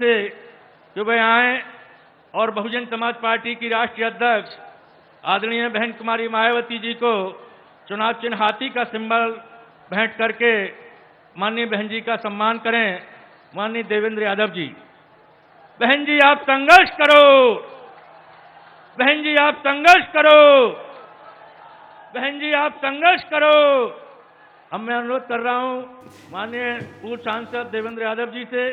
से कि वे आए और बहुजन समाज पार्टी की राष्ट्रीय अध्यक्ष आदरणीय बहन कुमारी मायावती जी को चुनाव चिन्ह हाथी का सिंबल भेंट करके माननीय बहन जी का सम्मान करें। माननीय देवेंद्र यादव जी, बहन जी आप संघर्ष करो, बहन जी आप संघर्ष करो, बहन जी आप संघर्ष करो। अब मैं अनुरोध कर रहा हूं माननीय पूर्व सांसद देवेंद्र यादव जी से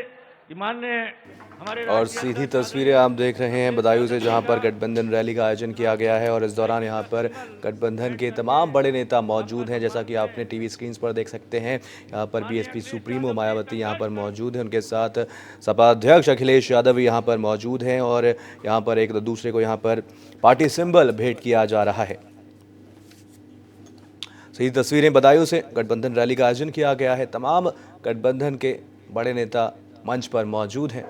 कि माननीय हमारे और सीधी तस्वीरें आप देख रहे हैं बदायूं से, जहां पर गठबंधन रैली का आयोजन किया गया है और इस दौरान यहां पर गठबंधन के तमाम बड़े नेता मौजूद हैं। जैसा कि आपने टीवी स्क्रीन पर देख सकते हैं, यहां पर बीएसपी सुप्रीमो मायावती यहां पर मौजूद हैं, उनके साथ सपा अध्यक्ष अखिलेश यादव यहां पर मौजूद हैं और यहां पर एक दूसरे को यहां पर पार्टी सिंबल भेंट किया जा रहा है। सीधी तस्वीरें बदायूं से, गठबंधन रैली का आयोजन किया गया है, तमाम गठबंधन के बड़े नेता मंच पर मौजूद हैं।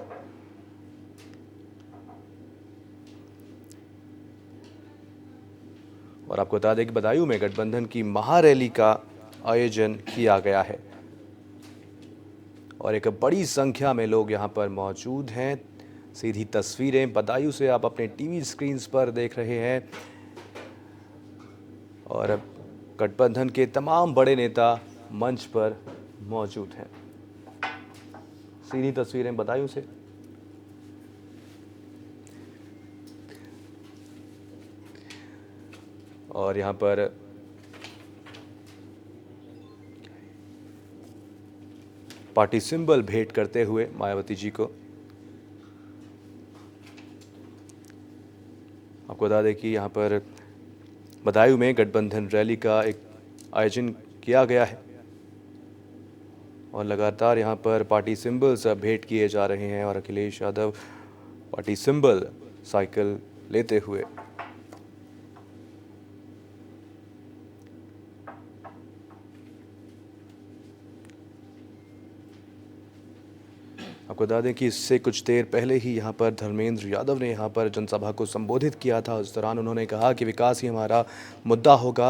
और आपको बता दें कि बदायूं में गठबंधन की महारैली का आयोजन किया गया है और एक बड़ी संख्या में लोग यहां पर मौजूद हैं। सीधी तस्वीरें बदायूं से आप अपने टीवी स्क्रीन पर देख रहे हैं और गठबंधन के तमाम बड़े नेता मंच पर मौजूद हैं। सीधी तस्वीरें बदायूं से। और यहां पर पार्टी सिंबल भेंट करते हुए मायावती जी को। आपको बता दें कि यहां पर बदायूं में गठबंधन रैली का एक आयोजन किया गया है और लगातार यहां पर पार्टी सिंबल्स भेंट किए जा रहे हैं और Akhilesh Yadav party symbol cycle लेते हुए आपको बता दें कि इससे कुछ देर पहले ही यहां पर धर्मेंद्र यादव ने यहां पर जनसभा को संबोधित किया था। उस दौरान उन्होंने कहा कि विकास ही हमारा मुद्दा होगा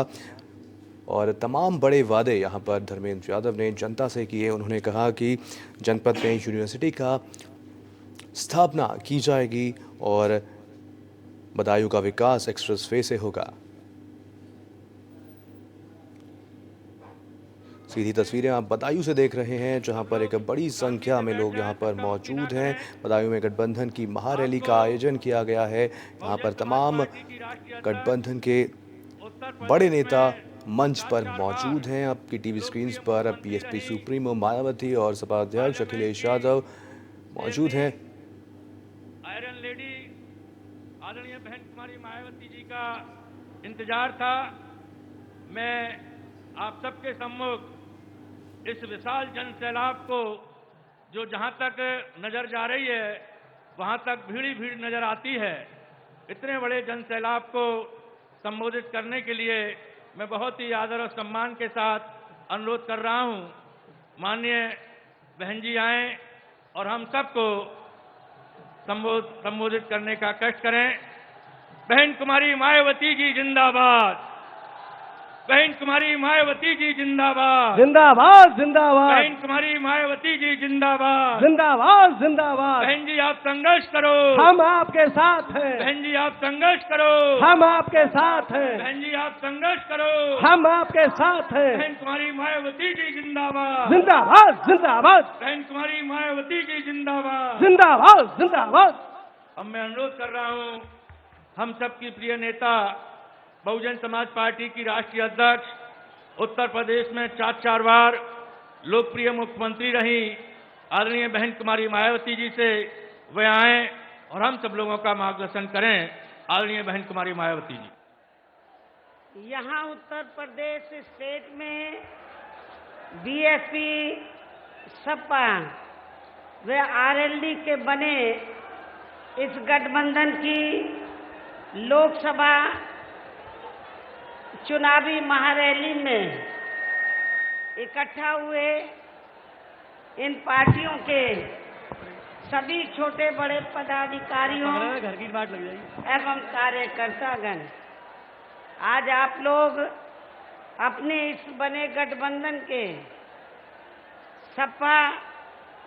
और तमाम बड़े वादे यहां पर धर्मेंद्र यादव ने जनता से किए। उन्होंने कहा कि जनपद में यूनिवर्सिटी का स्थापना की जाएगी और बदायूं का विकास एक्सप्रेसवे से होगा। सीधी तस्वीरें आप बदायूं से देख रहे हैं, जहां पर एक बड़ी संख्या में लोग यहां पर मौजूद हैं। बदायूं में गठबंधन की महारैली का आयोजन किया गया है। यहां पर तमाम गठबंधन के बड़े नेता मंच पर मौजूद हैं। आपकी टीवी स्क्रीन पर बीएसपी सुप्रीमो मायावती और सपा अध्यक्ष अखिलेश यादव मौजूद हैं। आयरन लेडी आदरणीय बहन कुमारी मायावती जी का इंतजार था। मैं आप सबके सम्मुख इस विशाल जन सैलाब को, जो जहां तक नजर जा रही है वहां तक भीड़ ही भीड़ नजर आती है, इतने बड़े जन सैलाब को संबोधित करने के लिए मैं बहुत ही आदर और सम्मान के साथ अनुरोध कर रहा हूं। माननीय बहन जी आए और हम सबको संबोधित करने का कष्ट करें। बहन कुमारी मायावती जी जिंदाबाद, बहन कुमारी मायावती जी जिंदाबाद, जिंदाबाद जिंदाबाद, बहन कुमारी मायावती जी जिंदाबाद, जिंदाबाद जिंदाबाद। बहन जी आप संघर्ष करो, हम आपके साथ हैं। बहन जी आप संघर्ष करो, हम आपके साथ हैं। बहन जी आप संघर्ष करो, हम आपके साथ हैं। बहन कुमारी मायावती जी जिंदाबाद, जिंदाबाद जिंदाबाद, बहन कुमारी मायावती जी जिंदाबाद, जिंदाबाद जिंदाबाद। अब मैं अनुरोध कर रहा हूं, हम सबकी प्रिय नेता बहुजन समाज पार्टी की राष्ट्रीय अध्यक्ष, उत्तर प्रदेश में 4 बार लोकप्रिय मुख्यमंत्री रही आदरणीय बहन कुमारी मायावती जी से वे आए और हम सब लोगों का मार्गदर्शन करें। आदरणीय बहन कुमारी मायावती जी। यहाँ उत्तर प्रदेश स्टेट में बीएसपी सपा व आरएलडी के बने इस गठबंधन की लोकसभा चुनावी महारैली में इकट्ठा हुए इन पार्टियों के सभी छोटे बड़े पदाधिकारियों एवं कार्यकर्तागण, आज आप लोग अपने इस बने गठबंधन के सपा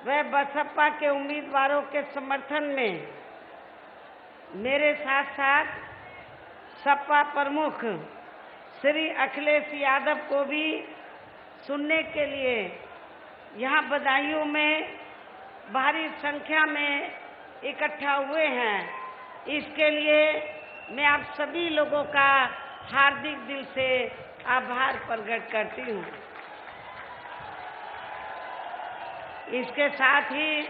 व बसपा के उम्मीदवारों के समर्थन में मेरे साथ साथ सपा प्रमुख श्री अखिलेश यादव को भी सुनने के लिए यहाँ बदायूं में भारी संख्या में इकट्ठा हुए हैं। इसके लिए मैं आप सभी लोगों का हार्दिक दिल से आभार प्रकट करती हूँ। इसके साथ ही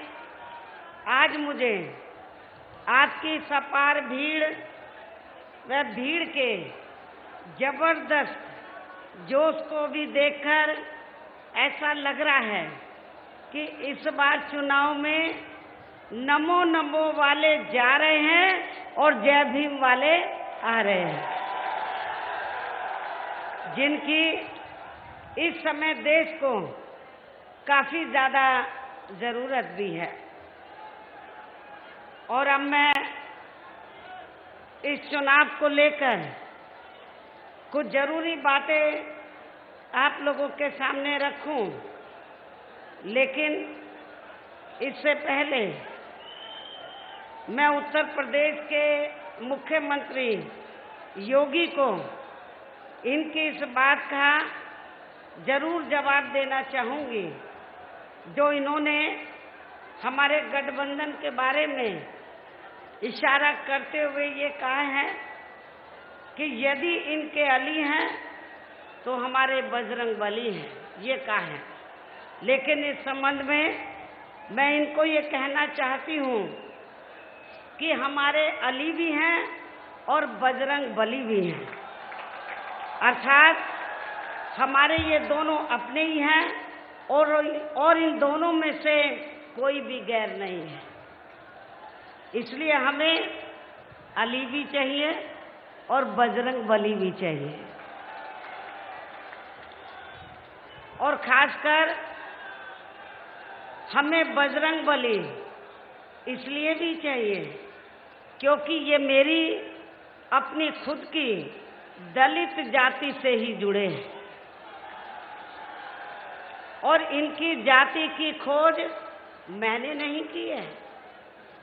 आज मुझे आपकी अपार भीड़ व भीड़ के जबरदस्त जोश को भी देखकर ऐसा लग रहा है कि इस बार चुनाव में नमो नमो वाले जा रहे हैं और जय भीम वाले आ रहे हैं, जिनकी इस समय देश को काफी ज्यादा जरूरत भी है। और अब मैं इस चुनाव को लेकर कुछ जरूरी बातें आप लोगों के सामने रखूं, लेकिन इससे पहले मैं उत्तर प्रदेश के मुख्यमंत्री योगी को इनकी इस बात का जरूर जवाब देना चाहूंगी जो इन्होंने हमारे गठबंधन के बारे में इशारा करते हुए ये कहा है कि यदि इनके अली हैं तो हमारे बजरंगबली हैं, ये कहा है। लेकिन इस संबंध में मैं इनको ये कहना चाहती हूँ कि हमारे अली भी हैं और बजरंगबली भी हैं, अर्थात हमारे ये दोनों अपने ही हैं और इन दोनों में से कोई भी गैर नहीं है। इसलिए हमें अली भी चाहिए और बजरंगबली भी चाहिए। और खासकर हमें बजरंगबली इसलिए भी चाहिए क्योंकि ये मेरी अपनी खुद की दलित जाति से ही जुड़े हैं और इनकी जाति की खोज मैंने नहीं की है,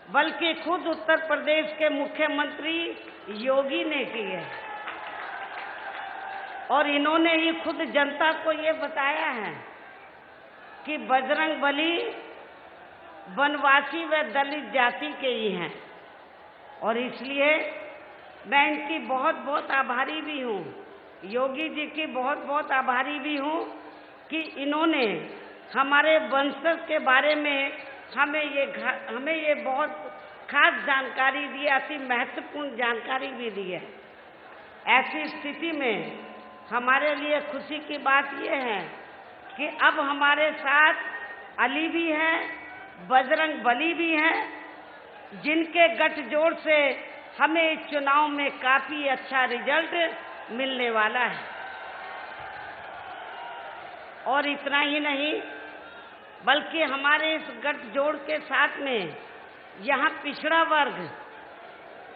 बल्कि खुद उत्तर प्रदेश के मुख्यमंत्री योगी ने की है। और इन्होंने ही खुद जनता को ये बताया है कि बजरंगबली वनवासी व दलित जाति के ही हैं। और इसलिए मैं इनकी बहुत बहुत आभारी भी हूँ, योगी जी की बहुत बहुत आभारी भी हूँ कि इन्होंने हमारे वंशज के बारे में हमें ये बहुत खास जानकारी दी, ऐसी महत्वपूर्ण जानकारी भी दी है। ऐसी स्थिति में हमारे लिए खुशी की बात यह है कि अब हमारे साथ अली भी हैं, बजरंगबली भी हैं, जिनके गठजोड़ से हमें इस चुनाव में काफी अच्छा रिजल्ट मिलने वाला है। और इतना ही नहीं, बल्कि हमारे इस गठजोड़ के साथ में यहाँ पिछड़ा वर्ग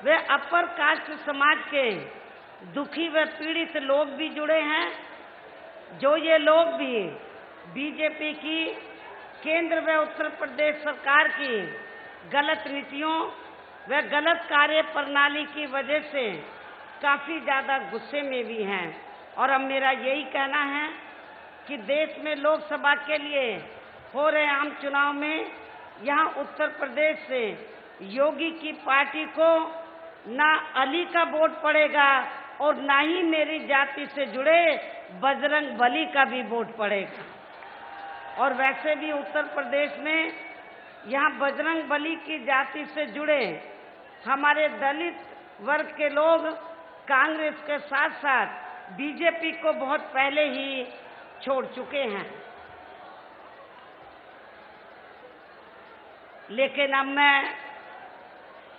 व अपर कास्ट समाज के दुखी व पीड़ित लोग भी जुड़े हैं, जो ये लोग भी बीजेपी की केंद्र व उत्तर प्रदेश सरकार की गलत नीतियों व गलत कार्य प्रणाली की वजह से काफी ज्यादा गुस्से में भी हैं। और अब मेरा यही कहना है कि देश में लोकसभा के लिए हो रहे आम चुनाव में यहाँ उत्तर प्रदेश से योगी की पार्टी को ना अली का वोट पड़ेगा और ना ही मेरी जाति से जुड़े बजरंगबली का भी वोट पड़ेगा। और वैसे भी उत्तर प्रदेश में यहाँ बजरंगबली की जाति से जुड़े हमारे दलित वर्ग के लोग कांग्रेस के साथ साथ बीजेपी को बहुत पहले ही छोड़ चुके हैं। लेकिन अब मैं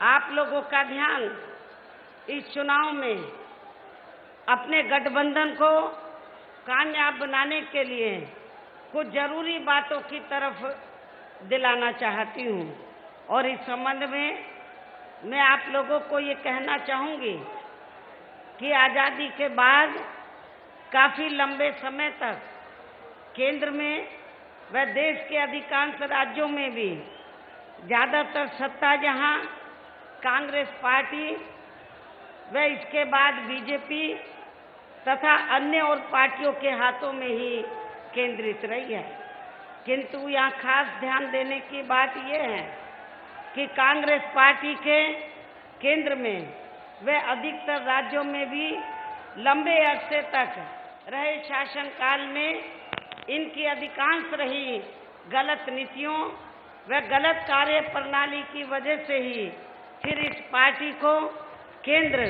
आप लोगों का ध्यान इस चुनाव में अपने गठबंधन को कामयाब बनाने के लिए कुछ जरूरी बातों की तरफ दिलाना चाहती हूँ। और इस संबंध में मैं आप लोगों को ये कहना चाहूँगी कि आज़ादी के बाद काफ़ी लंबे समय तक केंद्र में व देश के अधिकांश राज्यों में भी ज्यादातर सत्ता जहां कांग्रेस पार्टी व इसके बाद बीजेपी तथा अन्य और पार्टियों के हाथों में ही केंद्रित रही है। किंतु यहाँ खास ध्यान देने की बात यह है कि कांग्रेस पार्टी के केंद्र में व अधिकतर राज्यों में भी लंबे अरसे तक रहे शासनकाल में इनकी अधिकांश रही गलत नीतियों व गलत कार्य प्रणाली की वजह से ही फिर इस पार्टी को केंद्र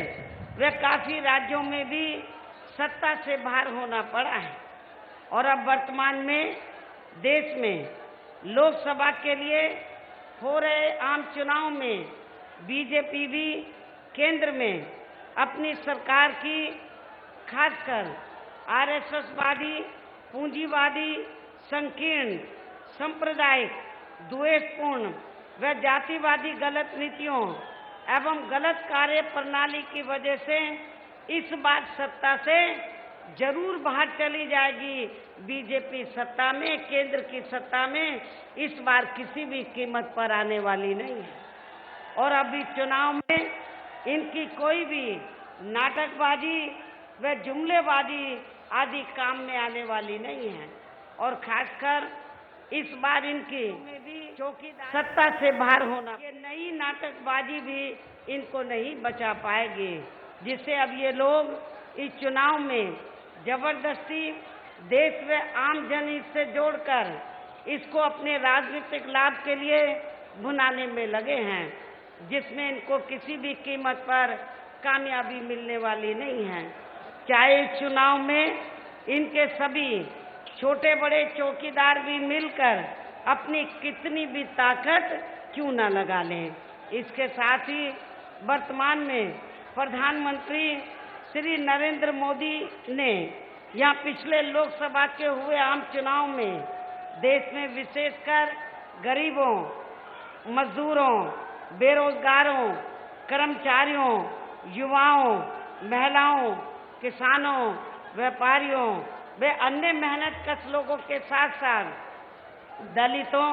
व काफी राज्यों में भी सत्ता से बाहर होना पड़ा है। और अब वर्तमान में देश में लोकसभा के लिए हो रहे आम चुनाव में बीजेपी भी केंद्र में अपनी सरकार की खासकर आरएसएसवादी, पूंजीवादी, संकीर्ण, सांप्रदायिक, द्वेषपूर्ण व जातिवादी गलत नीतियों एवं गलत कार्य प्रणाली की वजह से इस बार सत्ता से जरूर बाहर चली जाएगी। बीजेपी सत्ता में, केंद्र की सत्ता में इस बार किसी भी कीमत पर आने वाली नहीं है। और अभी चुनाव में इनकी कोई भी नाटकबाजी व जुमलेबाजी आदि काम में आने वाली नहीं है। और खासकर इस बार इनकी चौकीदार सत्ता से बाहर होना, ये नई नाटकबाजी भी इनको नहीं बचा पाएगी, जिससे अब ये लोग इस चुनाव में जबरदस्ती देश व आम जन से जोड़कर इसको अपने राजनीतिक लाभ के लिए भुनाने में लगे हैं, जिसमें इनको किसी भी कीमत पर कामयाबी मिलने वाली नहीं है। चाहे इस चुनाव में इनके सभी छोटे बड़े चौकीदार भी मिलकर अपनी कितनी भी ताकत क्यों न लगा लें। इसके साथ ही वर्तमान में प्रधानमंत्री श्री नरेंद्र मोदी ने यहाँ पिछले लोकसभा के हुए आम चुनाव में देश में विशेषकर गरीबों, मजदूरों, बेरोजगारों, कर्मचारियों, युवाओं, महिलाओं, किसानों, व्यापारियों वे अन्य मेहनतकश लोगों के साथ साथ दलितों,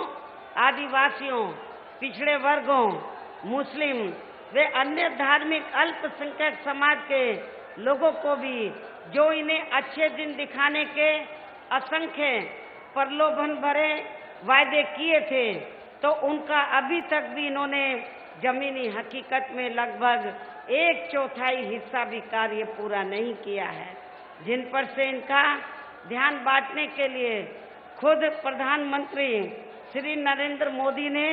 आदिवासियों, पिछड़े वर्गों, मुस्लिम वे अन्य धार्मिक अल्पसंख्यक समाज के लोगों को भी जो इन्हें अच्छे दिन दिखाने के असंख्य प्रलोभन भरे वायदे किए थे, तो उनका अभी तक भी इन्होंने जमीनी हकीकत में लगभग 1/4 हिस्सा भी कार्य पूरा नहीं किया है, जिन पर से इनका ध्यान बांटने के लिए खुद प्रधानमंत्री श्री नरेंद्र मोदी ने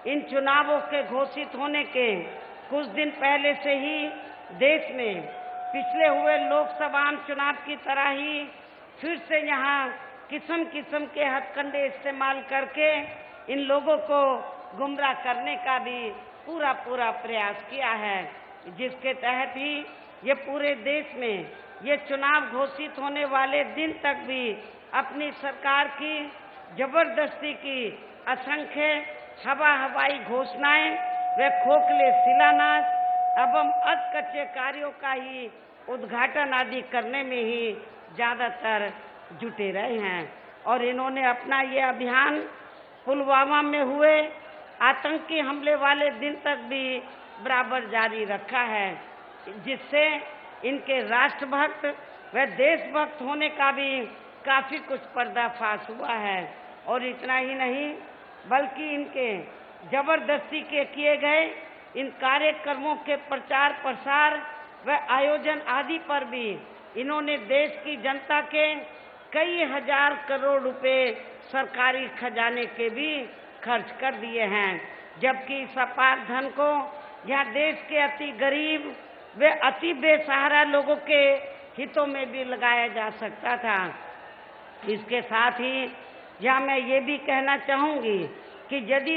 इन चुनावों के घोषित होने के कुछ दिन पहले से ही देश में पिछले हुए लोकसभा आम चुनाव की तरह ही फिर से यहाँ किस्म किस्म के हथकंडे इस्तेमाल करके इन लोगों को गुमराह करने का भी पूरा प्रयास किया है, जिसके तहत ही ये पूरे देश में ये चुनाव घोषित होने वाले दिन तक भी अपनी सरकार की जबरदस्ती की असंख्य हवाई घोषणाएं व खोखले शिलान्यास एवं अधकच्चे कार्यों का ही उद्घाटन आदि करने में ही ज्यादातर जुटे रहे हैं। और इन्होंने अपना ये अभियान पुलवामा में हुए आतंकी हमले वाले दिन तक भी बराबर जारी रखा है, जिससे इनके राष्ट्रभक्त व देशभक्त होने का भी काफी कुछ पर्दाफाश हुआ है। और इतना ही नहीं बल्कि इनके जबरदस्ती के किए गए इन कार्यक्रमों के प्रचार प्रसार व आयोजन आदि पर भी इन्होंने देश की जनता के कई हजार करोड़ रुपए सरकारी खजाने के भी खर्च कर दिए हैं, जबकि इस अपार धन को यहाँ देश के अति गरीब व अति बेसहारा लोगों के हितों में भी लगाया जा सकता था। इसके साथ ही यहाँ मैं ये भी कहना चाहूँगी कि यदि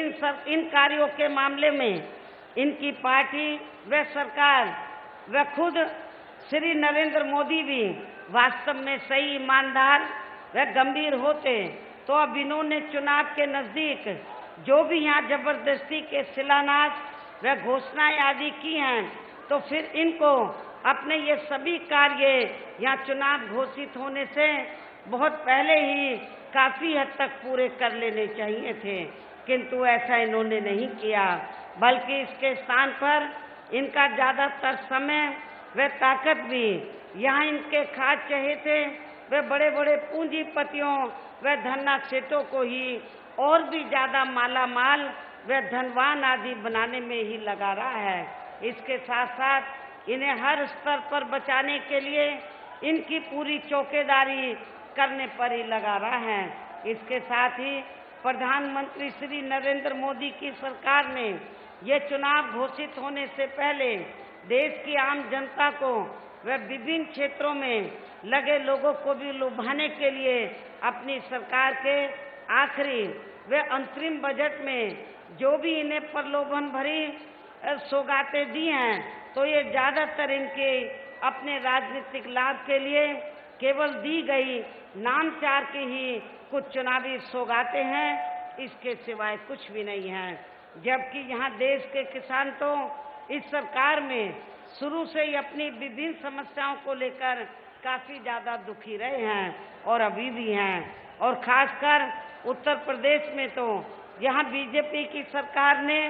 इन कार्यों के मामले में इनकी पार्टी व सरकार व खुद श्री नरेंद्र मोदी भी वास्तव में सही, ईमानदार व गंभीर होते, तो अब इन्होंने चुनाव के नजदीक जो भी यहाँ जबरदस्ती के शिलान्यास व घोषणाएं आदि की हैं, तो फिर इनको अपने ये सभी कार्य यहाँ चुनाव घोषित होने से बहुत पहले ही काफी हद तक पूरे कर लेने चाहिए थे, किंतु ऐसा इन्होंने नहीं किया, बल्कि इसके स्थान पर इनका ज्यादातर समय व ताकत भी यहाँ इनके खास चहेते वे बड़े बड़े पूंजीपतियों व धन्ना सेठों को ही और भी ज्यादा माला माल व धनवान आदि बनाने में ही लगा रहा है। इसके साथ साथ इन्हें हर स्तर पर बचाने के लिए इनकी पूरी चौकीदारी करने पर ही लगा रहा है। इसके साथ ही प्रधानमंत्री श्री नरेंद्र मोदी की सरकार ने ये चुनाव घोषित होने से पहले देश की आम जनता को व विभिन्न क्षेत्रों में लगे लोगों को भी लुभाने के लिए अपनी सरकार के आखिरी व अंतरिम बजट में जो भी इन्हें प्रलोभन भरी सौगातें दी हैं, तो ये ज्यादातर इनके अपने राजनीतिक लाभ के लिए केवल दी गई नामचार की ही कुछ चुनावी सौगातें हैं, इसके सिवाय कुछ भी नहीं है। जबकि यहाँ देश के किसान तो इस सरकार में शुरू से ही अपनी विभिन्न समस्याओं को लेकर काफी ज्यादा दुखी रहे हैं और अभी भी हैं। और खासकर उत्तर प्रदेश में तो यहाँ बीजेपी की सरकार ने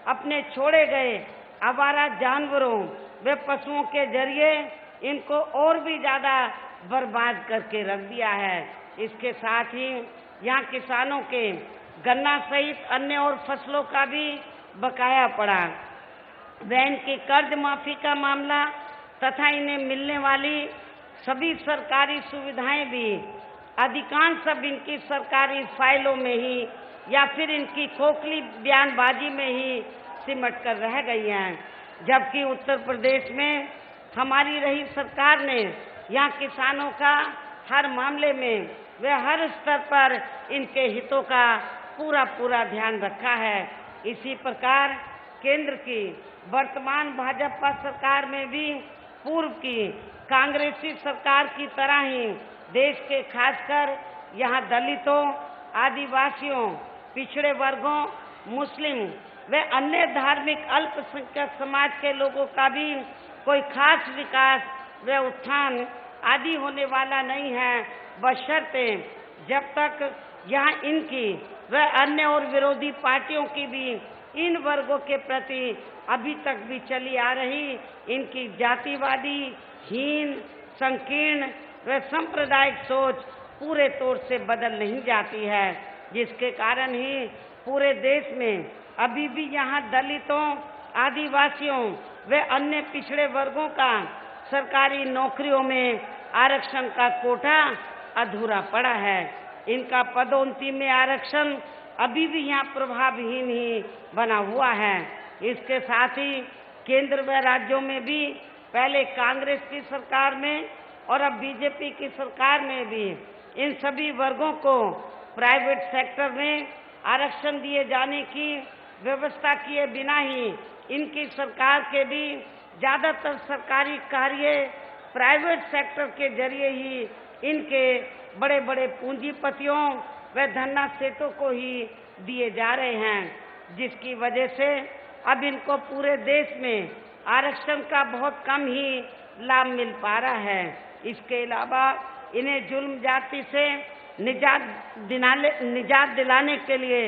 अपने छोड़े गए आवारा जानवरों व पशुओं के जरिए इनको और भी ज्यादा बर्बाद करके रख दिया है। इसके साथ ही यहाँ किसानों के गन्ना सहित अन्य और फसलों का भी बकाया पड़ा, वह इनकी कर्ज माफी का मामला तथा इन्हें मिलने वाली सभी सरकारी सुविधाएं भी अधिकांश सब इनकी सरकारी फाइलों में ही या फिर इनकी खोखली बयानबाजी में ही सिमट कर रह गई हैं। जबकि उत्तर प्रदेश में हमारी रही सरकार ने यहाँ किसानों का हर मामले में वे हर स्तर पर इनके हितों का पूरा ध्यान रखा है। इसी प्रकार केंद्र की वर्तमान भाजपा सरकार में भी पूर्व की कांग्रेसी सरकार की तरह ही देश के खासकर यहाँ दलितों, आदिवासियों, पिछड़े वर्गों, मुस्लिम व अन्य धार्मिक अल्पसंख्यक समाज के लोगों का भी कोई खास विकास व उत्थान आदि होने वाला नहीं है, बशर्ते जब तक यहाँ इनकी व अन्य और विरोधी पार्टियों की भी इन वर्गों के प्रति अभी तक भी चली आ रही इनकी जातिवादी, हीन, संकीर्ण व सांप्रदायिक सोच पूरे तौर से बदल नहीं जाती है, जिसके कारण ही पूरे देश में अभी भी यहाँ दलितों, आदिवासियों व अन्य पिछड़े वर्गों का सरकारी नौकरियों में आरक्षण का कोटा अधूरा पड़ा है। इनका पदोन्नति में आरक्षण अभी भी यहाँ प्रभावहीन ही बना हुआ है। इसके साथ ही केंद्र व राज्यों में भी पहले कांग्रेस की सरकार में और अब बीजेपी की सरकार में भी इन सभी वर्गों को प्राइवेट सेक्टर में आरक्षण दिए जाने की व्यवस्था किए बिना ही इनकी सरकार के भी ज्यादातर सरकारी कार्य प्राइवेट सेक्टर के जरिए ही इनके बड़े बड़े पूंजीपतियों व धन्ना सेठों को ही दिए जा रहे हैं, जिसकी वजह से अब इनको पूरे देश में आरक्षण का बहुत कम ही लाभ मिल पा रहा है। इसके अलावा इन्हें जुल्म जाति से निजात दिलाने के लिए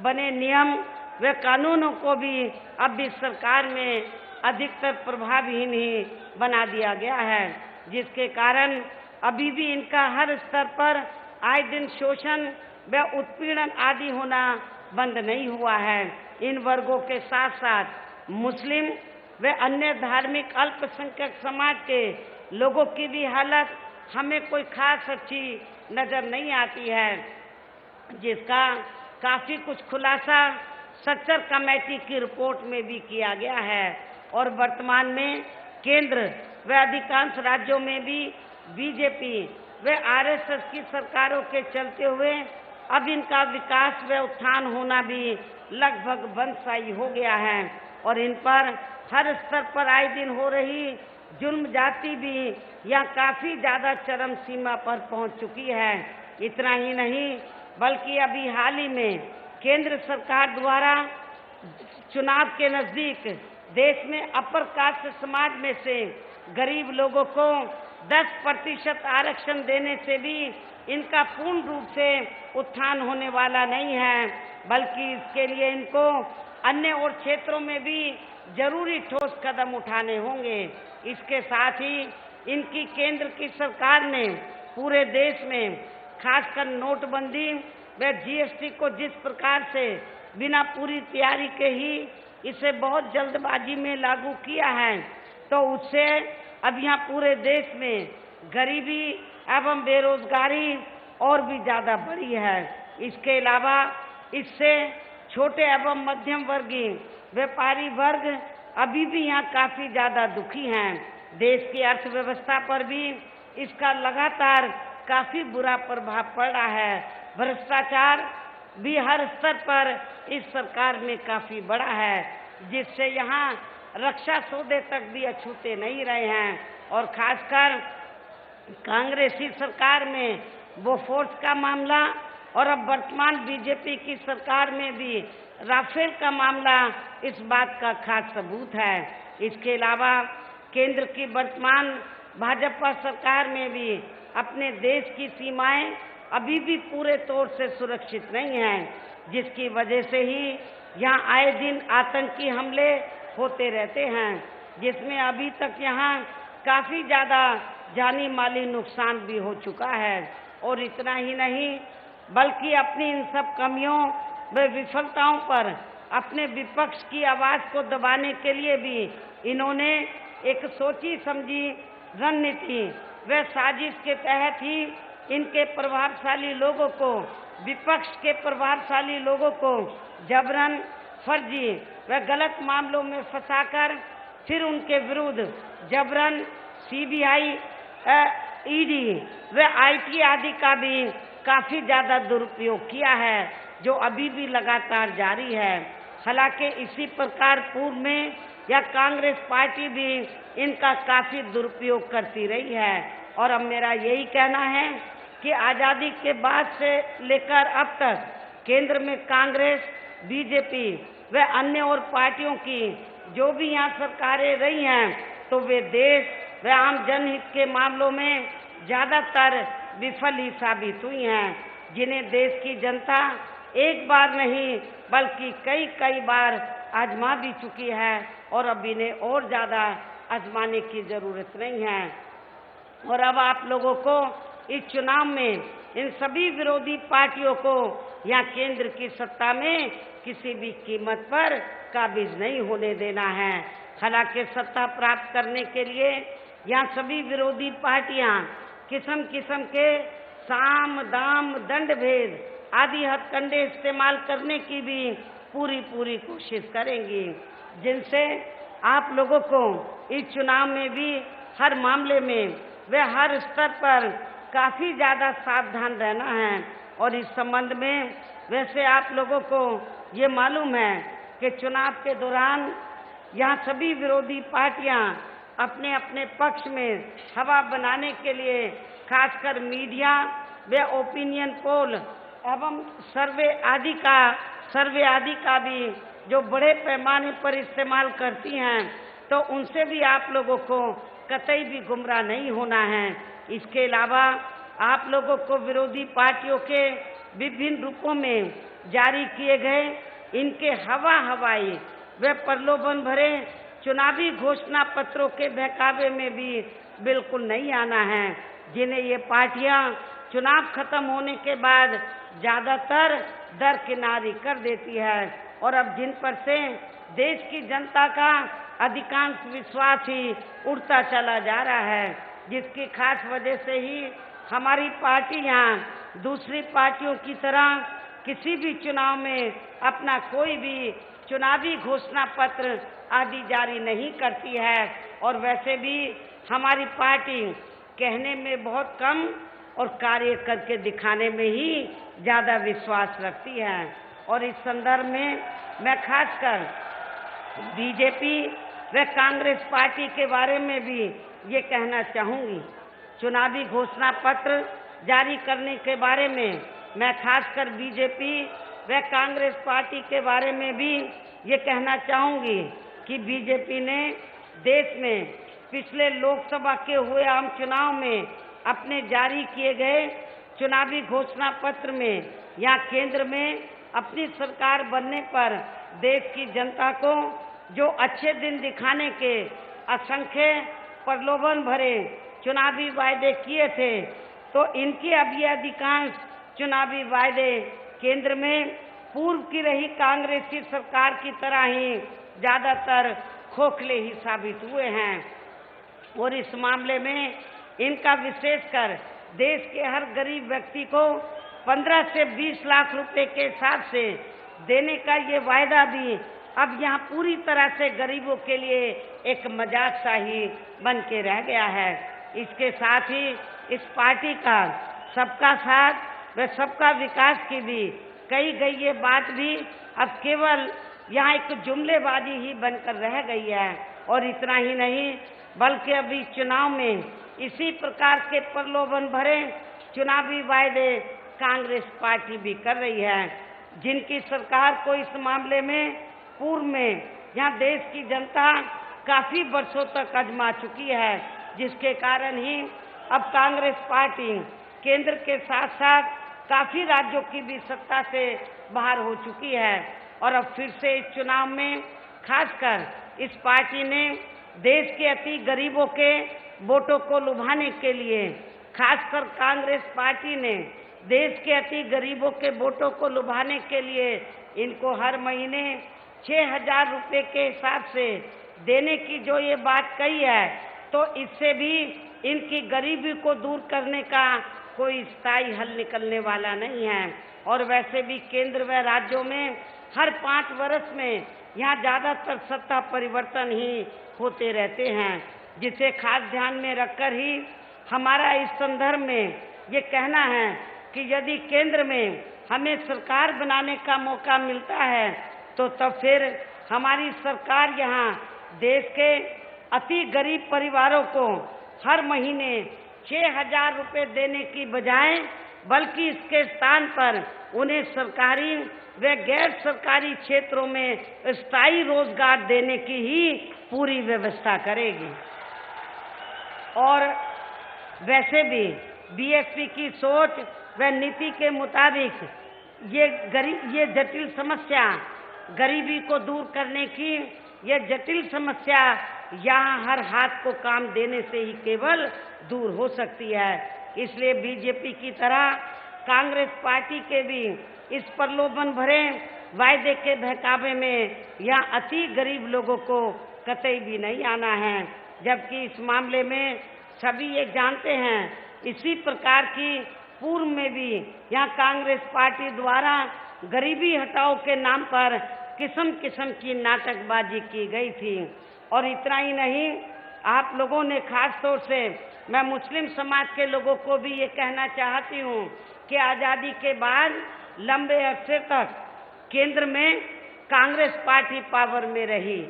बने नियम व कानूनों को भी अब इस सरकार में अधिकतर प्रभावहीन ही बना दिया गया है, जिसके कारण अभी भी इनका हर स्तर पर आए दिन शोषण व उत्पीड़न आदि होना बंद नहीं हुआ है। इन वर्गों के साथ साथ मुस्लिम व अन्य धार्मिक अल्पसंख्यक समाज के लोगों की भी हालत हमें कोई खास अच्छी नजर नहीं आती है, जिसका काफी कुछ खुलासा सच्चर कमेटी की रिपोर्ट में भी किया गया है। और वर्तमान में केंद्र व अधिकांश राज्यों में भी बीजेपी व आरएसएस की सरकारों के चलते हुए अब इनका विकास व उत्थान होना भी लगभग बंद सा ही हो गया है और इन पर हर स्तर पर आए दिन हो रही जुल्म जाति भी यहाँ काफी ज्यादा चरम सीमा पर पहुंच चुकी है। इतना ही नहीं बल्कि अभी हाल ही में केंद्र सरकार द्वारा चुनाव के नजदीक देश में अपर कास्ट समाज में से गरीब लोगों को 10% आरक्षण देने से भी इनका पूर्ण रूप से उत्थान होने वाला नहीं है, बल्कि इसके लिए इनको अन्य और क्षेत्रों में भी जरूरी ठोस कदम उठाने होंगे। इसके साथ ही इनकी केंद्र की सरकार ने पूरे देश में खासकर नोटबंदी व जीएसटी को जिस प्रकार से बिना पूरी तैयारी के ही इसे बहुत जल्दबाजी में लागू किया है, तो उससे अब यहाँ पूरे देश में गरीबी एवं बेरोजगारी और भी ज्यादा बढ़ी है। इसके अलावा इससे छोटे एवं मध्यम वर्गीय व्यापारी वर्ग अभी भी यहाँ काफी ज्यादा दुखी हैं। देश की अर्थव्यवस्था पर भी इसका लगातार काफी बुरा प्रभाव पड़ रहा है। भ्रष्टाचार भी हर स्तर पर इस सरकार में काफी बड़ा है, जिससे यहाँ रक्षा सौदे तक भी अछूते नहीं रहे हैं। और खासकर कांग्रेसी सरकार में वो फोर्स का मामला और अब वर्तमान बीजेपी की सरकार में भी राफेल का मामला इस बात का खास सबूत है। इसके अलावा केंद्र की वर्तमान भाजपा सरकार में भी अपने देश की सीमाएं अभी भी पूरे तौर से सुरक्षित नहीं हैं, जिसकी वजह से ही यहाँ आए दिन आतंकी हमले होते रहते हैं, जिसमें अभी तक यहाँ काफी ज्यादा जानी माली नुकसान भी हो चुका है। और इतना ही नहीं, बल्कि अपनी इन सब कमियों व विफलताओं पर अपने विपक्ष की आवाज को दबाने के लिए भी इन्होंने एक सोची समझी रणनीति व साजिश के तहत ही इनके प्रभावशाली लोगों को, विपक्ष के प्रभावशाली लोगों को जबरन, फर्जी व गलत मामलों में फंसाकर फिर उनके विरुद्ध जबरन सीबीआई, ईडी व आईटी आदि का भी काफी ज्यादा दुरुपयोग किया है, जो अभी भी लगातार जारी है। हालांकि इसी प्रकार पूर्व में या कांग्रेस पार्टी भी इनका काफी दुरुपयोग करती रही है। और अब मेरा यही कहना है कि आजादी के बाद से लेकर अब तक केंद्र में कांग्रेस, बीजेपी व अन्य और पार्टियों की जो भी यहाँ सरकारें रही हैं, तो वे देश व आम जनहित के मामलों में ज्यादातर विफल ही साबित हुई हैं, जिन्हें देश की जनता एक बार नहीं बल्कि कई कई बार आजमा भी चुकी है और अब इन्हें और ज्यादा आजमाने की जरूरत नहीं है। और अब आप लोगों को इस चुनाव में इन सभी विरोधी पार्टियों को या केंद्र की सत्ता में किसी भी कीमत पर काबिज नहीं होने देना है। हालांकि सत्ता प्राप्त करने के लिए यहाँ सभी विरोधी पार्टियां किस्म किस्म के साम दाम दंड भेद आदि हथकंडे इस्तेमाल करने की भी पूरी कोशिश करेंगी, जिनसे आप लोगों को इस चुनाव में भी हर मामले में व हर स्तर पर काफी ज्यादा सावधान रहना है। और इस संबंध में वैसे आप लोगों को ये मालूम है कि चुनाव के दौरान यहाँ सभी विरोधी पार्टियां अपने अपने पक्ष में हवा बनाने के लिए खासकर मीडिया व ओपिनियन पोल एवं सर्वे आदि का भी जो बड़े पैमाने पर इस्तेमाल करती हैं, तो उनसे भी आप लोगों को कतई भी गुमराह नहीं होना है। इसके अलावा आप लोगों को विरोधी पार्टियों के विभिन्न रूपों में जारी किए गए इनके हवाई व प्रलोभन भरे चुनावी घोषणा पत्रों के बहकावे में भी बिल्कुल नहीं आना है, जिन्हें ये पार्टियां चुनाव खत्म होने के बाद ज्यादातर दरकिनारी कर देती है। और अब जिन पर से देश की जनता का अधिकांश विश्वास ही उड़ता चला जा रहा है, जिसकी खास वजह से ही हमारी पार्टी यहाँ दूसरी पार्टियों की तरह किसी भी चुनाव में अपना कोई भी चुनावी घोषणा पत्र आदि जारी नहीं करती है। और वैसे भी हमारी पार्टी कहने में बहुत कम और कार्य करके दिखाने में ही ज्यादा विश्वास रखती है। और इस संदर्भ में मैं खासकर बीजेपी व कांग्रेस पार्टी के बारे में भी ये कहना चाहूंगी। चुनावी घोषणा पत्र जारी करने के बारे में मैं खासकर बीजेपी व कांग्रेस पार्टी के बारे में भी ये कहना चाहूंगी कि बीजेपी ने देश में पिछले लोकसभा के हुए आम चुनाव में अपने जारी किए गए चुनावी घोषणा पत्र में या केंद्र में अपनी सरकार बनने पर देश की जनता को जो अच्छे दिन दिखाने के असंख्य प्रलोभन भरे चुनावी वायदे किए थे, तो इनके अब ये अधिकांश चुनावी वायदे केंद्र में पूर्व की रही कांग्रेसी सरकार की तरह ही ज्यादातर खोखले ही साबित हुए हैं। और इस मामले में इनका विशेषकर देश के हर गरीब व्यक्ति को 15 से 20 लाख रुपए के हिसाब से देने का ये वायदा भी अब यहाँ पूरी तरह से गरीबों के लिए एक मजाक सा ही बन के रह गया है। इसके साथ ही इस पार्टी का सबका साथ व सबका विकास की भी कही गई ये बात भी अब केवल यहाँ एक जुमलेबाजी ही बनकर रह गई है। और इतना ही नहीं, बल्कि अभी चुनाव में इसी प्रकार के प्रलोभन भरे चुनावी वायदे कांग्रेस पार्टी भी कर रही है, जिनकी सरकार को इस मामले में पूर्व में यहाँ देश की जनता काफी वर्षों तक आजमा चुकी है, जिसके कारण ही अब कांग्रेस पार्टी केंद्र के साथ साथ काफी राज्यों की भी सत्ता से बाहर हो चुकी है। और अब फिर से इस चुनाव में खासकर इस पार्टी ने देश के अति गरीबों के वोटों को लुभाने के लिए, खासकर कांग्रेस पार्टी ने देश के अति गरीबों के वोटों को लुभाने के लिए इनको हर महीने 6,000 रुपए के हिसाब से देने की जो ये बात कही है, तो इससे भी इनकी गरीबी को दूर करने का कोई स्थायी हल निकलने वाला नहीं है। और वैसे भी केंद्र व राज्यों में हर 5 वर्ष में यहाँ ज्यादातर सत्ता परिवर्तन ही होते रहते हैं, जिसे खास ध्यान में रखकर ही हमारा इस संदर्भ में ये कहना है कि यदि केंद्र में हमें सरकार बनाने का मौका मिलता है, तो तब फिर हमारी सरकार यहाँ देश के अति गरीब परिवारों को हर महीने 6,000 रुपए देने की बजाय, बल्कि इसके स्थान पर उन्हें सरकारी व गैर सरकारी क्षेत्रों में स्थायी रोजगार देने की ही पूरी व्यवस्था करेगी। और वैसे भी बीएसपी की सोच व नीति के मुताबिक ये जटिल समस्या, गरीबी को दूर करने की ये जटिल समस्या यहाँ हर हाथ को काम देने से ही केवल दूर हो सकती है। इसलिए बीजेपी की तरह कांग्रेस पार्टी के भी इस प्रलोभन भरे वायदे के बहकावे में यहाँ अति गरीब लोगों को कतई भी नहीं आना है, जबकि इस मामले में सभी ये जानते हैं इसी प्रकार की पूर्व में भी यहाँ कांग्रेस पार्टी द्वारा गरीबी हटाओ के नाम पर किस्म किस्म की नाटकबाजी की गई थी। और इतना ही नहीं, आप लोगों ने खास तौर से मैं मुस्लिम समाज के लोगों को भी ये कहना चाहती हूँ कि आज़ादी के बाद लंबे अरसे तक केंद्र में कांग्रेस पार्टी पावर में रही,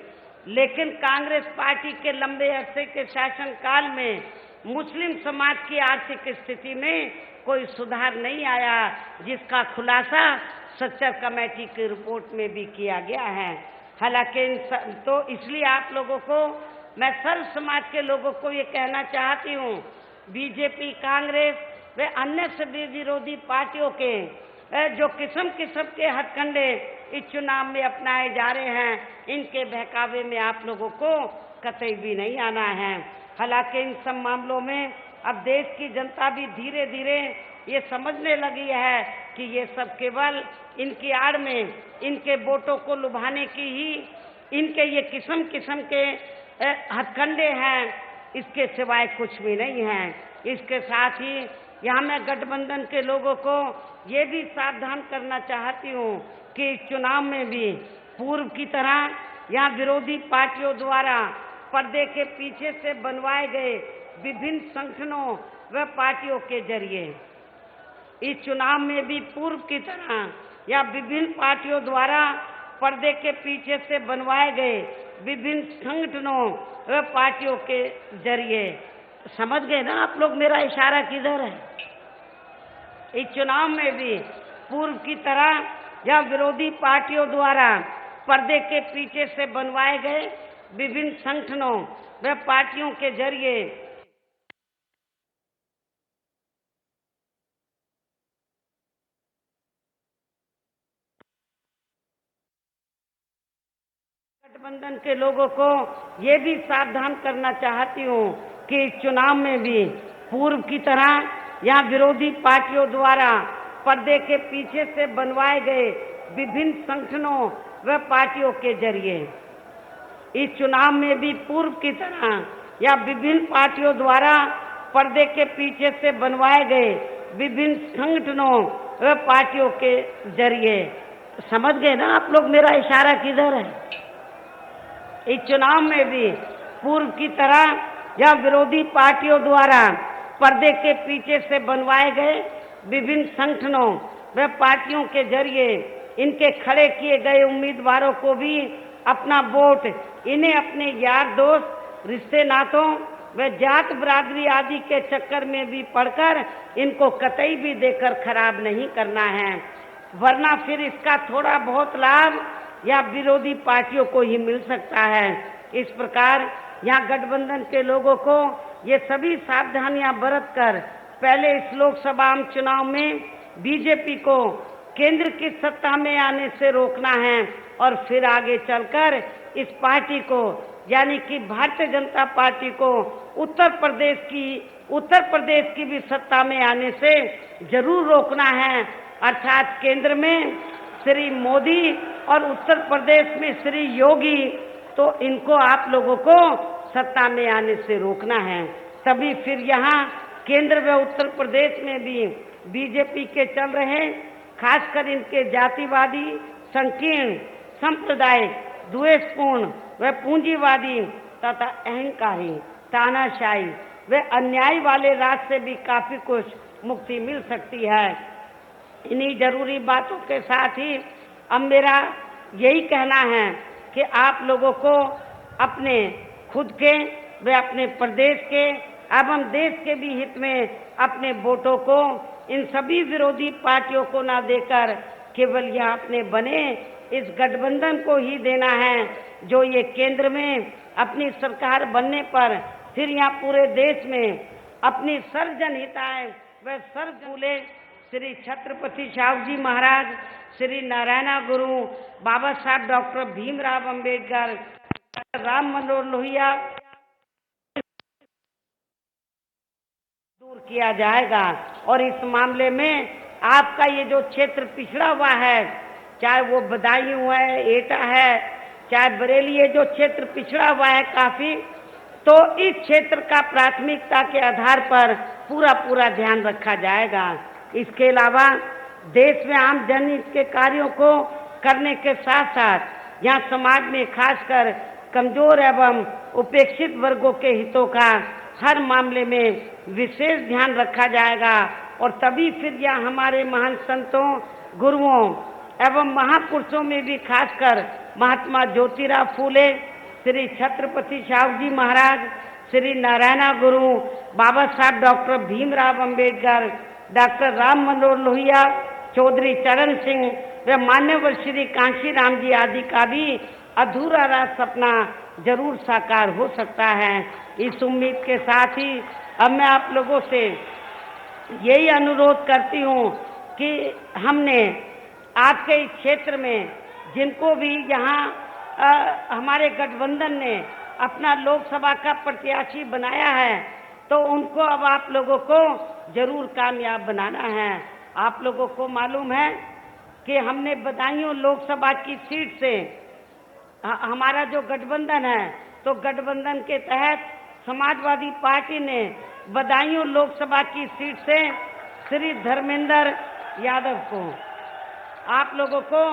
लेकिन कांग्रेस पार्टी के लंबे अरसे के शासनकाल में मुस्लिम समाज की आर्थिक स्थिति में कोई सुधार नहीं आया, जिसका खुलासा सच्चर कमेटी की रिपोर्ट में भी किया गया है। हालांकि तो इसलिए आप लोगों को, मैं सर्व समाज के लोगों को ये कहना चाहती हूँ, बीजेपी, कांग्रेस व अन्य सभी विरोधी पार्टियों के जो किस्म किस्म के हथकंडे इस चुनाव में अपनाए जा रहे हैं, इनके बहकावे में आप लोगों को कतई भी नहीं आना है। हालांकि इन सब मामलों में अब देश की जनता भी धीरे धीरे ये समझने लगी है कि ये सब केवल इनकी आड़ में इनके वोटों को लुभाने की ही इनके ये किस्म किस्म के हथकंडे हैं, इसके सिवाय कुछ भी नहीं है। इसके साथ ही यहाँ मैं गठबंधन के लोगों को ये भी सावधान करना चाहती हूँ कि इस चुनाव में भी पूर्व की तरह यहाँ विरोधी पार्टियों द्वारा पर्दे के पीछे से बनवाए गए विभिन्न संगठनों व पार्टियों के जरिए इस चुनाव में भी पूर्व की तरह या विभिन्न पार्टियों द्वारा पर्दे के पीछे से बनवाए गए विभिन्न संगठनों व पार्टियों के जरिए, समझ गए ना आप लोग मेरा इशारा किधर है? इस चुनाव में भी पूर्व की तरह या विरोधी पार्टियों द्वारा पर्दे के पीछे से बनवाए गए विभिन्न संगठनों व पार्टियों के जरिए गठबंधन के लोगों को ये भी सावधान करना चाहती हूँ कि इस चुनाव में भी पूर्व की तरह यहाँ विरोधी पार्टियों द्वारा पर्दे के पीछे से बनवाए गए विभिन्न संगठनों व पार्टियों के जरिए इस चुनाव में भी पूर्व की तरह या विभिन्न पार्टियों द्वारा पर्दे के पीछे से बनवाए गए विभिन्न संगठनों व पार्टियों के जरिए, समझ गए ना आप लोग मेरा इशारा किधर है? इस चुनाव में भी पूर्व की तरह या विरोधी पार्टियों द्वारा पर्दे के पीछे से बनवाए गए विभिन्न संगठनों व पार्टियों के जरिए इनके खड़े किए गए उम्मीदवारों को भी अपना वोट इन्हें अपने यार दोस्त, रिश्ते नातों व जात बरादरी आदि के चक्कर में भी पड़कर इनको कतई भी देकर खराब नहीं करना है, वरना फिर इसका थोड़ा बहुत लाभ या विरोधी पार्टियों को ही मिल सकता है। इस प्रकार यहाँ गठबंधन के लोगों को ये सभी सावधानियां बरत कर पहले इस लोकसभा आम चुनाव में बीजेपी को केंद्र की सत्ता में आने से रोकना है और फिर आगे चलकर इस पार्टी को यानी कि भारतीय जनता पार्टी को उत्तर प्रदेश की भी सत्ता में आने से जरूर रोकना है। अर्थात केंद्र में श्री मोदी और उत्तर प्रदेश में श्री योगी, तो इनको आप लोगों को सत्ता में आने से रोकना है। तभी फिर यहाँ केंद्र व उत्तर प्रदेश में भी बीजेपी के चल रहे खासकर इनके जातिवादी, संकीर्ण, सांप्रदायिक, द्वेषपूर्ण व पूंजीवादी तथा अहंकारी, तानाशाही व अन्याय वाले राज से भी काफी कुछ मुक्ति मिल सकती है। इन्हीं जरूरी बातों के साथ ही अब मेरा यही कहना है कि आप लोगों को अपने खुद के व अपने प्रदेश के एवं देश के भी हित में अपने वोटों को इन सभी विरोधी पार्टियों को ना देकर केवल यहाँ अपने बने इस गठबंधन को ही देना है, जो ये केंद्र में अपनी सरकार बनने पर फिर यहाँ पूरे देश में अपनी सर्वजनहिताय व सर्वकूले श्री छत्रपति साहू जी महाराज, श्री नारायण गुरु, बाबा साहब डॉक्टर भीमराव अंबेडकर, राम मनोहर लोहिया दूर किया जाएगा। और इस मामले में आपका ये जो क्षेत्र पिछड़ा हुआ है, चाहे वो बदायूं है, एटा है, चाहे बरेली, ये जो क्षेत्र पिछड़ा हुआ है काफी, तो इस क्षेत्र का प्राथमिकता के आधार पर पूरा ध्यान रखा जाएगा। इसके अलावा देश में आम जनहित के कार्यों को करने के साथ साथ यहाँ समाज में खासकर कमजोर एवं उपेक्षित वर्गों के हितों का हर मामले में विशेष ध्यान रखा जाएगा। और तभी फिर यहाँ हमारे महान संतों, गुरुओं एवं महापुरुषों में भी खासकर महात्मा ज्योतिराव फूले, श्री छत्रपति साहू जी महाराज, श्री नारायण गुरु, बाबा साहब डॉक्टर भीमराव अंबेडकर, डॉक्टर राम मनोहर लोहिया, चौधरी चरण सिंह व मान्यवर श्री कांशीराम जी आदि का भी अधूरा राज सपना जरूर साकार हो सकता है। इस उम्मीद के साथ ही अब मैं आप लोगों से यही अनुरोध करती हूँ कि हमने आपके इस क्षेत्र में जिनको भी यहाँ हमारे गठबंधन ने अपना लोकसभा का प्रत्याशी बनाया है, तो उनको अब आप लोगों को जरूर कामयाब बनाना है। आप लोगों को मालूम है कि हमने बदायूं लोकसभा की सीट से हमारा जो गठबंधन है, तो गठबंधन के तहत समाजवादी पार्टी ने बदायूं लोकसभा की सीट से श्री धर्मेंद्र यादव को आप लोगों को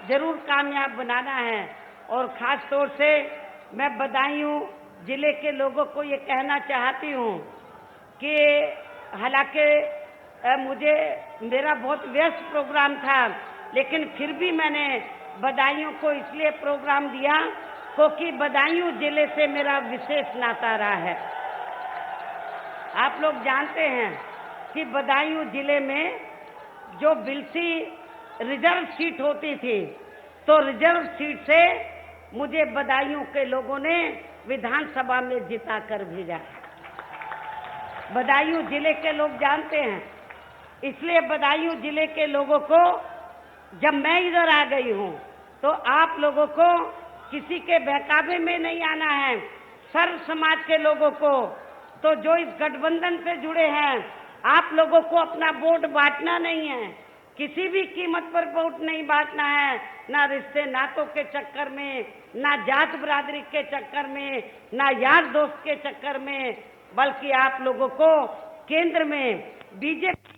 जरूर कामयाब बनाना है। और खास तौर से मैं बदायूं जिले के लोगों को ये कहना चाहती हूँ कि हालांकि मेरा बहुत व्यस्त प्रोग्राम था, लेकिन फिर भी मैंने बदायूं को इसलिए प्रोग्राम दिया क्योंकि बदायूं जिले से मेरा विशेष नाता रहा है। आप लोग जानते हैं कि बदायूं जिले में जो बिलसी रिजर्व सीट होती थी, तो रिजर्व सीट से मुझे बदायूं के लोगों ने विधानसभा में जिता कर भेजा। बदायूं जिले के लोग जानते हैं, इसलिए बदायूं जिले के लोगों को जब मैं इधर आ गई हूँ, तो आप लोगों को किसी के बहकावे में नहीं आना है, सर्व समाज के लोगों को। तो जो इस गठबंधन से जुड़े हैं, आप लोगों को अपना वोट बांटना नहीं है, किसी भी कीमत पर वोट नहीं बांटना है, ना रिश्ते नातों के चक्कर में, ना जात बरादरी के चक्कर में, ना यार दोस्त के चक्कर में, बल्कि आप लोगों को केंद्र में बीजेपी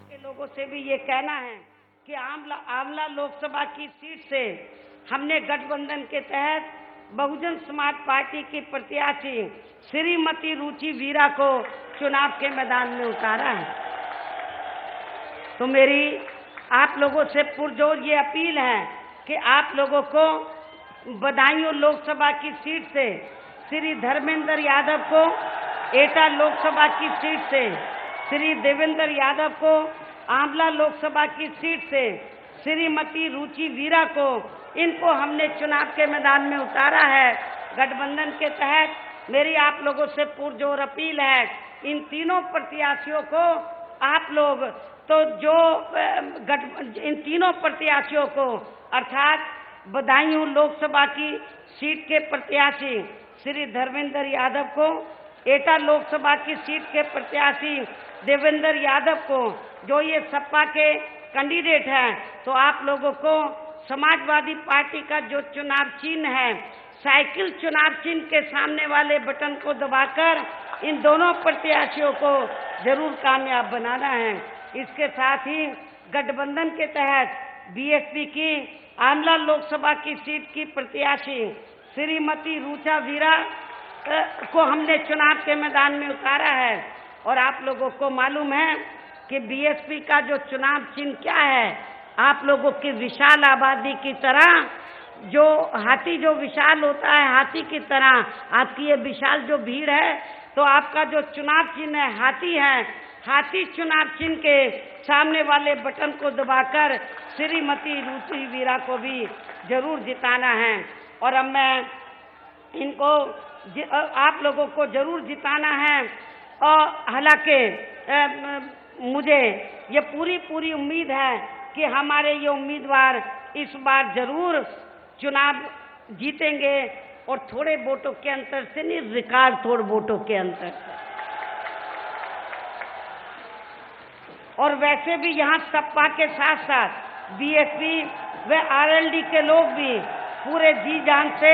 के लोगों से भी ये कहना है कि आंवला लोकसभा की सीट से हमने गठबंधन के तहत बहुजन समाज पार्टी की प्रत्याशी श्रीमती रुचि वीरा को चुनाव के मैदान में उतारा है। तो मेरी आप लोगों से पुरजोर ये अपील है कि आप लोगों को बदायूं लोकसभा की सीट से श्री धर्मेंद्र यादव को, एटा लोकसभा की सीट से श्री देवेंद्र यादव को, आंवला लोकसभा की सीट से श्रीमती रुचि वीरा को, इनको हमने चुनाव के मैदान में उतारा है। गठबंधन के तहत मेरी आप लोगों से पुरजोर अपील है, इन तीनों प्रत्याशियों को आप लोग इन तीनों प्रत्याशियों को अर्थात बदायूं लोकसभा की सीट के प्रत्याशी श्री धर्मेंद्र यादव को, एटा लोकसभा की सीट के प्रत्याशी देवेंद्र यादव को, जो ये सपा के कैंडिडेट हैं, तो आप लोगों को समाजवादी पार्टी का जो चुनाव चिन्ह है, साइकिल चुनाव चिन्ह के सामने वाले बटन को दबाकर इन दोनों प्रत्याशियों को जरूर कामयाब बनाना है। इसके साथ ही गठबंधन के तहत बीएसपी की आंवला लोकसभा की सीट की प्रत्याशी श्रीमती रुचा वीरा को हमने चुनाव के मैदान में उतारा है। और आप लोगों को मालूम है कि बीएसपी का जो चुनाव चिन्ह क्या है, आप लोगों की विशाल आबादी की तरह, जो हाथी जो विशाल होता है, हाथी की तरह आपकी ये विशाल जो भीड़ है, तो आपका जो चुनाव चिन्ह है हाथी है। हाथी चुनाव चिन्ह के सामने वाले बटन को दबाकर श्रीमती रुचि वीरा को भी जरूर जिताना है। और अब मैं इनको आप लोगों को जरूर जिताना है। और हालांकि मुझे ये पूरी उम्मीद है कि हमारे ये उम्मीदवार इस बार जरूर चुनाव जीतेंगे, और थोड़े वोटों के अंतर से नहीं, रिकॉर्ड तोड़ वोटों के अंतर से। और वैसे भी यहाँ सपा के साथ साथ बीएसपी व आरएलडी के लोग भी पूरे जी जान से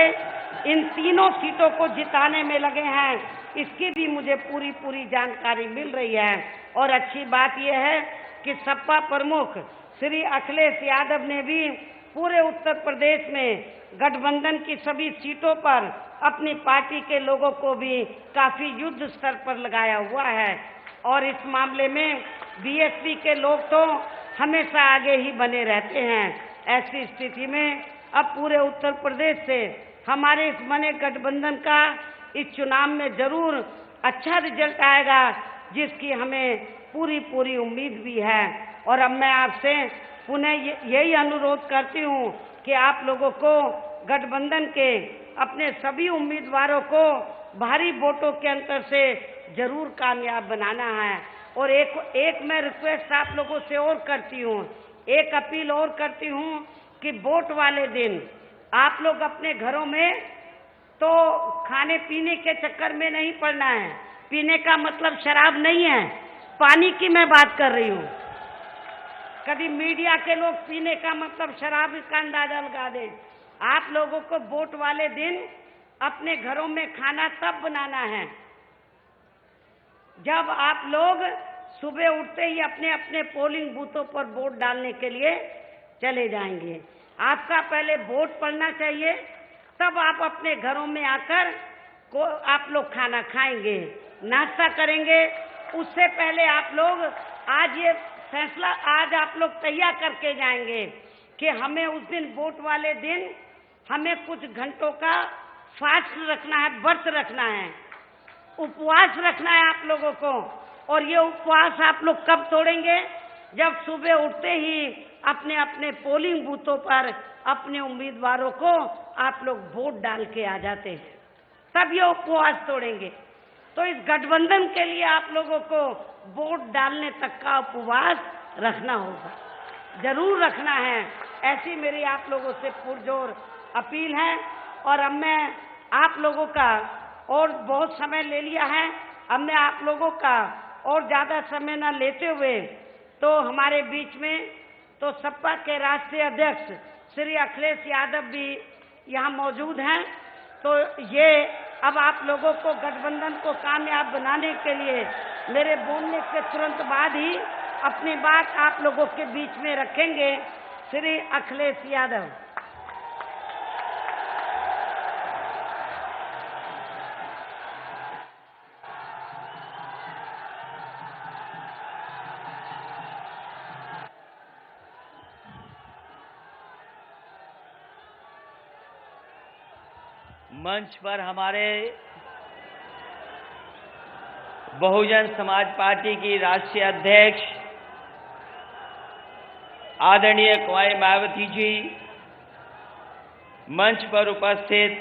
इन तीनों सीटों को जिताने में लगे हैं, इसकी भी मुझे पूरी जानकारी मिल रही है। और अच्छी बात यह है कि सपा प्रमुख श्री अखिलेश यादव ने भी पूरे उत्तर प्रदेश में गठबंधन की सभी सीटों पर अपनी पार्टी के लोगों को भी काफी युद्ध स्तर पर लगाया हुआ है। और इस मामले में बीएसपी के लोग तो हमेशा आगे ही बने रहते हैं। ऐसी स्थिति में अब पूरे उत्तर प्रदेश से हमारे इस बने गठबंधन का इस चुनाव में जरूर अच्छा रिजल्ट आएगा, जिसकी हमें पूरी उम्मीद भी है। और अब मैं आपसे पुनः यही अनुरोध करती हूँ कि आप लोगों को गठबंधन के अपने सभी उम्मीदवारों को भारी वोटों के अंतर से जरूर कामयाब बनाना है। और एक मैं रिक्वेस्ट आप लोगों से और करती हूँ, एक अपील और करती हूँ कि वोट वाले दिन आप लोग अपने घरों में तो खाने पीने के चक्कर में नहीं पड़ना है। पीने का मतलब शराब नहीं है, पानी की मैं बात कर रही हूँ। कभी मीडिया के लोग पीने का मतलब शराब का अंदाजा लगा दें। आप लोगों को वोट वाले दिन अपने घरों में खाना तब बनाना है जब आप लोग सुबह उठते ही अपने अपने पोलिंग बूथों पर वोट डालने के लिए चले जाएंगे। आपका पहले वोट पड़ना चाहिए, तब आप अपने घरों में आकर आप लोग खाना खाएंगे, नाश्ता करेंगे। उससे पहले आप लोग आज ये फैसला आप लोग तैयार करके जाएंगे कि हमें उस दिन वोट वाले दिन हमें कुछ घंटों का फास्ट रखना है, व्रत रखना है, उपवास रखना है आप लोगों को। और ये उपवास आप लोग कब तोड़ेंगे? जब सुबह उठते ही अपने अपने पोलिंग बूथों पर अपने उम्मीदवारों को आप लोग वोट डाल के आ जाते हैं, तब ये उपवास तोड़ेंगे। तो इस गठबंधन के लिए आप लोगों को वोट डालने तक का उपवास रखना होगा। जरूर रखना है, ऐसी मेरी आप लोगों से पुरजोर अपील है। और अब मैं आप लोगों का और बहुत समय ले लिया है, अब मैं आप लोगों का और ज़्यादा समय न लेते हुए तो हमारे बीच में तो सपा के राष्ट्रीय अध्यक्ष श्री अखिलेश यादव भी यहाँ मौजूद हैं। तो ये अब आप लोगों को गठबंधन को कामयाब बनाने के लिए मेरे बोलने के तुरंत बाद ही अपनी बात आप लोगों के बीच में रखेंगे श्री अखिलेश यादव। मंच पर हमारे बहुजन समाज पार्टी की राष्ट्रीय अध्यक्ष आदरणीय कुमारी मायावती जी, मंच पर उपस्थित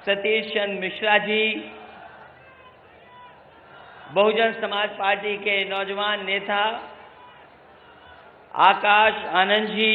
सतीश चंद्र मिश्रा जी, बहुजन समाज पार्टी के नौजवान नेता आकाश आनंद जी,